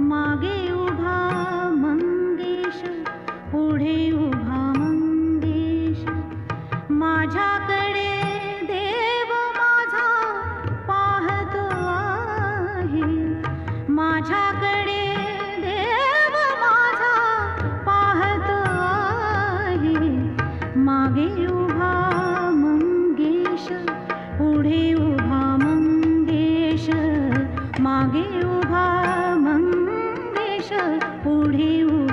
मागे उभा मंगेश, पुढे उभा मंगेश. माझ्याकडे देव माझा पाहतो आहे, माझ्याकडे देव माझा पाहतो आहे. मागे उभा मंगेश, पुढे उभा मंगेश. मागे उभा मंगेश, पुढे उभा